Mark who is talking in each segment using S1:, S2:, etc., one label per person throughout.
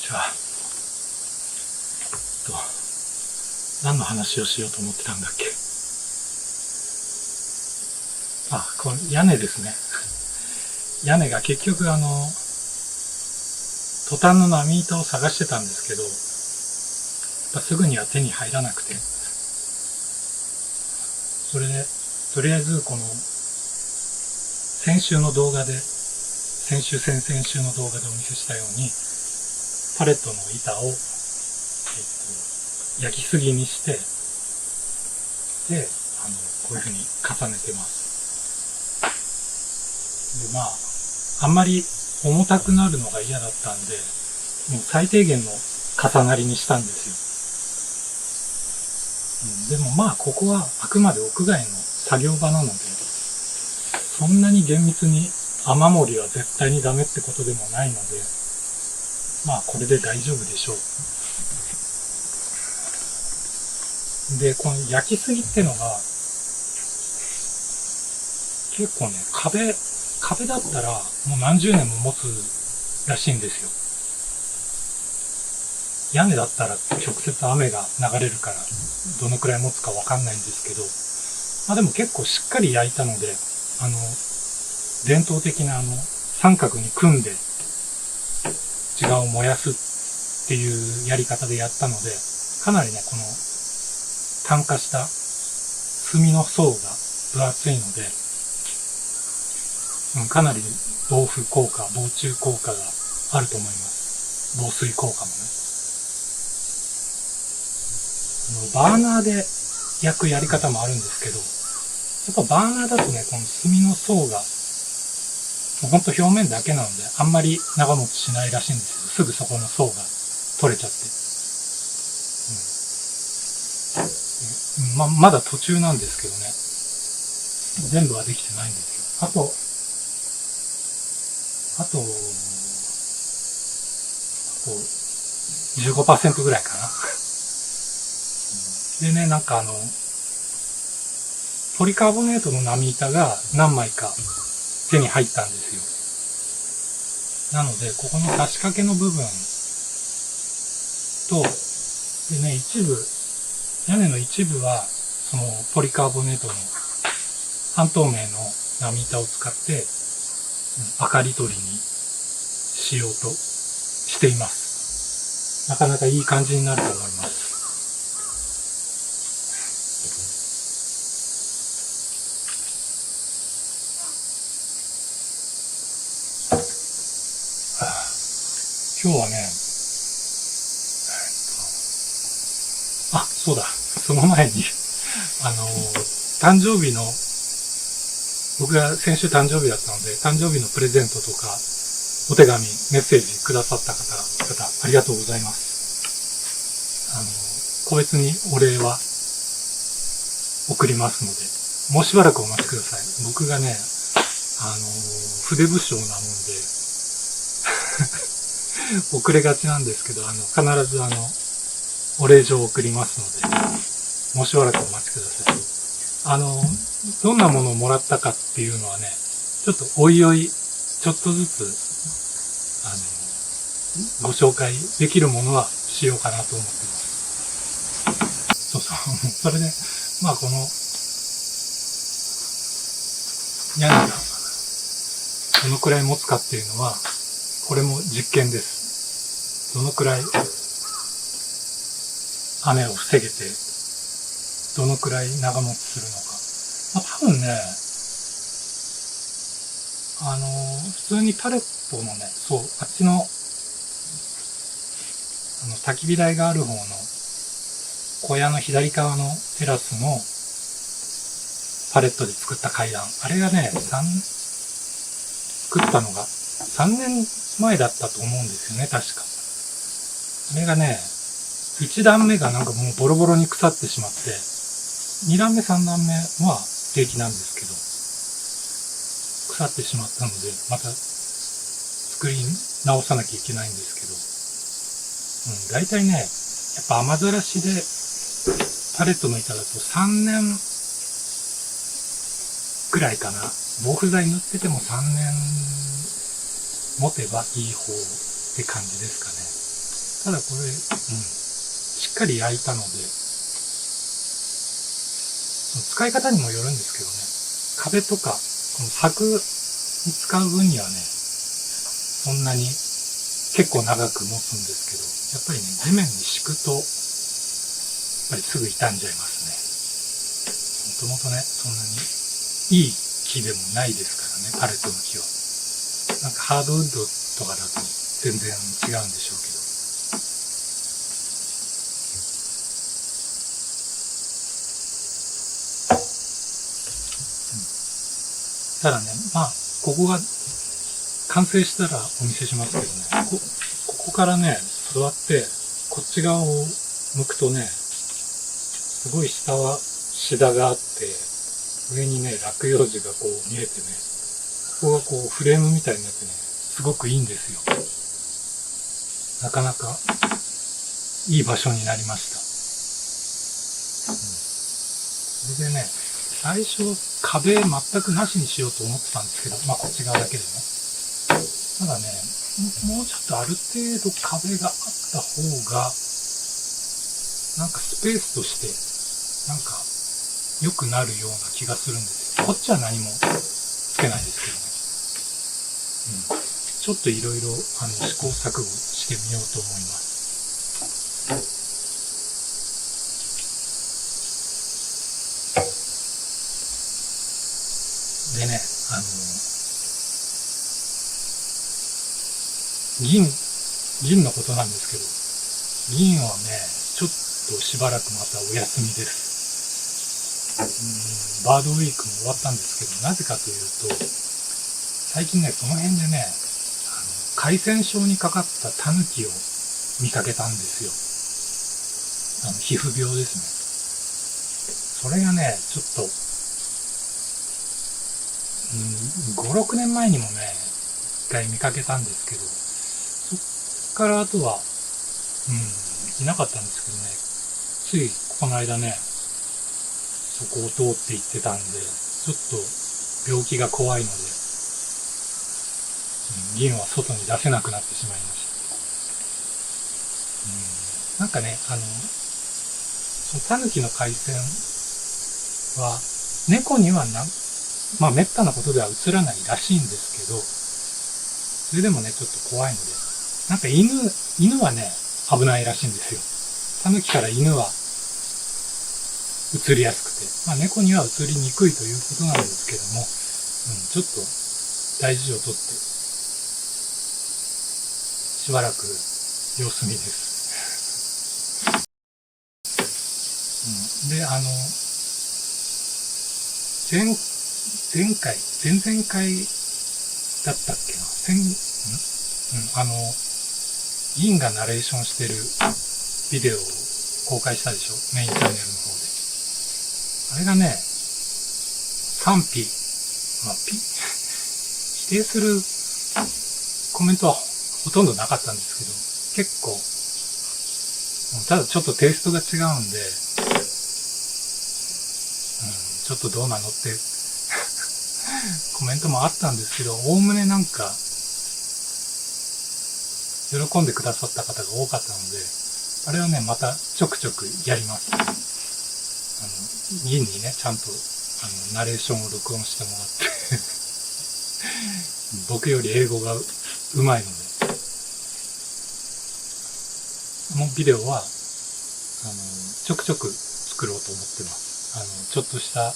S1: ちは。何の話をしようと思ってたんだっけ。この屋根ですね。屋根が結局トタンの波板を探してたんですけど、すぐには手に入らなくて。それで、とりあえずこの、先週の動画で、先々週の動画でお見せしたように、パレットの板を、焼きすぎにして、で、こういう風に重ねてます。で、あんまり重たくなるのが嫌だったんで、もう最低限の重なりにしたんですよ。でもここはあくまで屋外の作業場なので、そんなに厳密に雨漏りは絶対にダメってことでもないので、これで大丈夫でしょう。で、この焼きすぎってのが、結構ね、壁だったらもう何十年も持つらしいんですよ。屋根だったら直接雨が流れるからどのくらい持つかわかんないんですけど、でも結構しっかり焼いたので、伝統的な三角に組んで地側を燃やすっていうやり方でやったので、かなりね、この炭化した炭の層が分厚いので、かなり防腐効果、防虫効果があると思います。防水効果もね。バーナーで焼くやり方もあるんですけど、やっぱバーナーだとね、この炭の層が、ほんと表面だけなので、あんまり長持ちしないらしいんですけど、すぐそこの層が取れちゃって。まだ途中なんですけどね。全部はできてないんですよ。あと15% ぐらいかな。でね、ポリカーボネートの波板が何枚か手に入ったんですよ。なので、ここの差し掛けの部分と、でね、屋根の一部は、そのポリカーボネートの半透明の波板を使って、明かり取りにしようとしています。なかなかいい感じになると思います。今日はね、そうだ、その前に、誕生日の、僕が先週誕生日だったので、誕生日のプレゼントとか、お手紙、メッセージくださった方、ありがとうございます。個別にお礼は送りますので、もうしばらくお待ちください。僕がね、筆不詳なもんで、遅れがちなんですけど、必ずお礼状を送りますので、もうしばらくお待ちください。どんなものをもらったかっていうのはね、ちょっとおいおい、ちょっとずつ、ご紹介できるものはしようかなと思ってます。それで、この、屋根が、どのくらい持つかっていうのは、これも実験です。どのくらい、雨を防げて、どのくらい長持ちするのか。多分ね、普通にパレットのね、あっちの、焚き火台がある方の、小屋の左側のテラスの、パレットで作った階段。あれがね、作ったのが、3年前だったと思うんですよね、確か。あれがね、1段目がもうボロボロに腐ってしまって、2段目、3段目は平気なんですけど、腐ってしまったので、また作り直さなきゃいけないんですけど、大体ね、やっぱ雨ざらしでパレットの板だと3年くらいかな。防腐剤塗ってても3年持てばいい方って感じですかね。ただこれ、しっかり焼いたので、使い方にもよるんですけどね、壁とか、この柵に使う分にはね、そんなに結構長く持つんですけど、やっぱりね、地面に敷くと、やっぱりすぐ傷んじゃいますね。もともとね、そんなにいい木でもないですからね、パレットの木は。なんかハードウッドとかだと全然違うんでしょうけど。ただね、ここが完成したらお見せしますけどね、ここからね、座って、こっち側を向くとね、すごい下はシダがあって、上にね、落葉樹がこう見えてね、ここがこうフレームみたいになってね、すごくいいんですよ。なかなかいい場所になりました。それでね、最初壁全くなしにしようと思ってたんですけど、こっち側だけでね。ただね、もうちょっとある程度壁があった方が、なんかスペースとして、なんか良くなるような気がするんですよ。こっちは何もつけないですけどね。ちょっといろいろ試行錯誤してみようと思います。でね、銀のことなんですけど、銀はね、ちょっとしばらくまたお休みです。バードウィークも終わったんですけど、なぜかというと、最近ね、その辺でね、感染症にかかったタヌキを見かけたんですよ。皮膚病ですね。それがね、ちょっと、5、6年前にもね、一回見かけたんですけど、そっからあとは、いなかったんですけどね、ついこの間ね、そこを通って行ってたんで、ちょっと病気が怖いので、銀は外に出せなくなってしまいました。なんかね、そのタヌキの海鮮は、猫には滅多なことでは映らないらしいんですけど、それでもね、ちょっと怖いので、なんか犬はね、危ないらしいんですよ。タヌキから犬は移りやすくて、猫には移りにくいということなんですけども、ちょっと大事をとって、しばらく様子見です。で、前々回だったっけな、銀がナレーションしてるビデオを公開したでしょ、メインチャンネルの方で。あれがね、賛否、否定するコメントはほとんどなかったんですけど、結構、ただちょっとテイストが違うんで、ちょっとどうなのってコメントもあったんですけど、おおむねなんか、喜んでくださった方が多かったので、あれはね、またちょくちょくやります。銀にね、ちゃんと、ナレーションを録音してもらって僕より英語が上手いので、このビデオは、ちょくちょく作ろうと思ってます。ちょっとした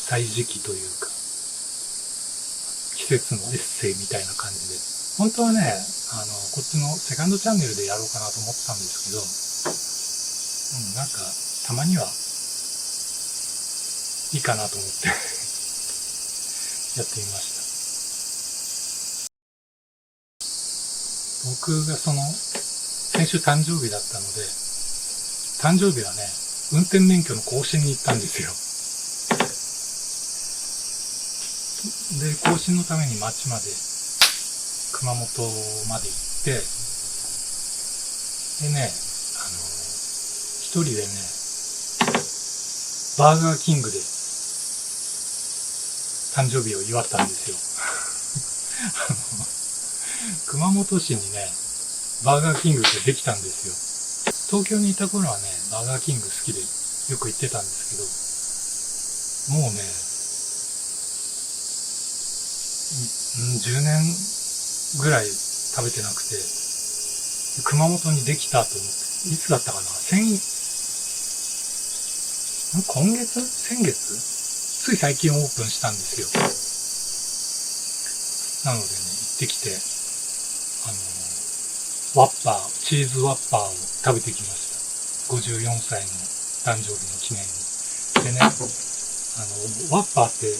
S1: 歳時記というか、季節のエッセイみたいな感じで、本当はね、こっちのセカンドチャンネルでやろうかなと思ってたんですけど、なんか、たまにはいいかなと思ってやってみました。僕が先週誕生日だったので、誕生日はね、運転免許の更新に行ったんですよ。で、更新のために町まで、熊本まで行って、でね、一人でね、バーガーキングで誕生日を祝ったんですよ。熊本市にね、バーガーキングってできたんですよ。東京にいた頃はね、バーガーキング好きでよく行ってたんですけど、もうね、10年ぐらい食べてなくて、熊本にできたと思って、いつだったかな、今月先月つい最近オープンしたんですよ。なのでね、行ってきて、ワッパー、チーズワッパーを食べてきました。54歳の誕生日の記念に。でね、ワッパーって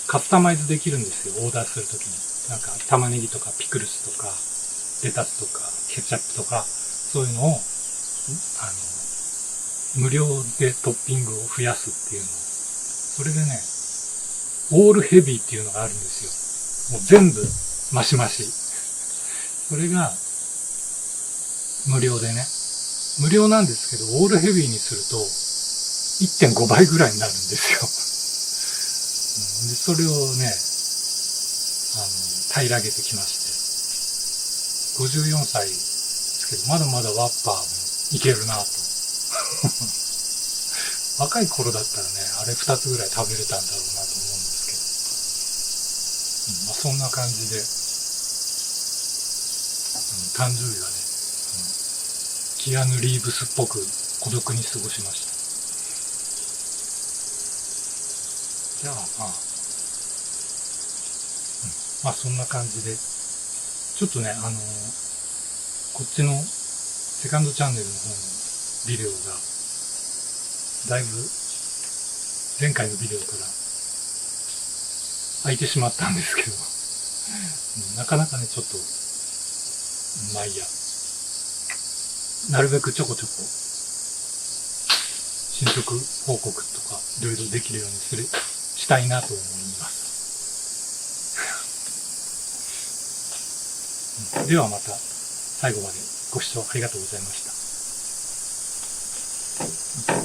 S1: カスタマイズできるんですよ、オーダーするときに。なんか、玉ねぎとかピクルスとか、レタスとか、ケチャップとか、そういうのを、無料でトッピングを増やすっていうのを。それでね、オールヘビーっていうのがあるんですよ。もう全部、マシマシ。それが、無料でね。無料なんですけど、オールヘビーにすると、1.5 倍ぐらいになるんですよ。で、それをね、平らげてきまして。54歳ですけど、まだまだワッパーもいけるなと。若い頃だったらね、あれ2つぐらい食べれたんだろうなと思うんですけど。まあ、そんな感じで、誕生日はね、キアヌ・リーブスっぽく孤独に過ごしました。じゃあまあそんな感じで、ちょっとね、こっちのセカンドチャンネルの方のビデオが、だいぶ前回のビデオから空いてしまったんですけど、なかなかね、ちょっと、まあいいや。なるべくちょこちょこ、進捗報告とか、いろいろできるようにしたいなと思います。ではまた、最後までご視聴ありがとうございました。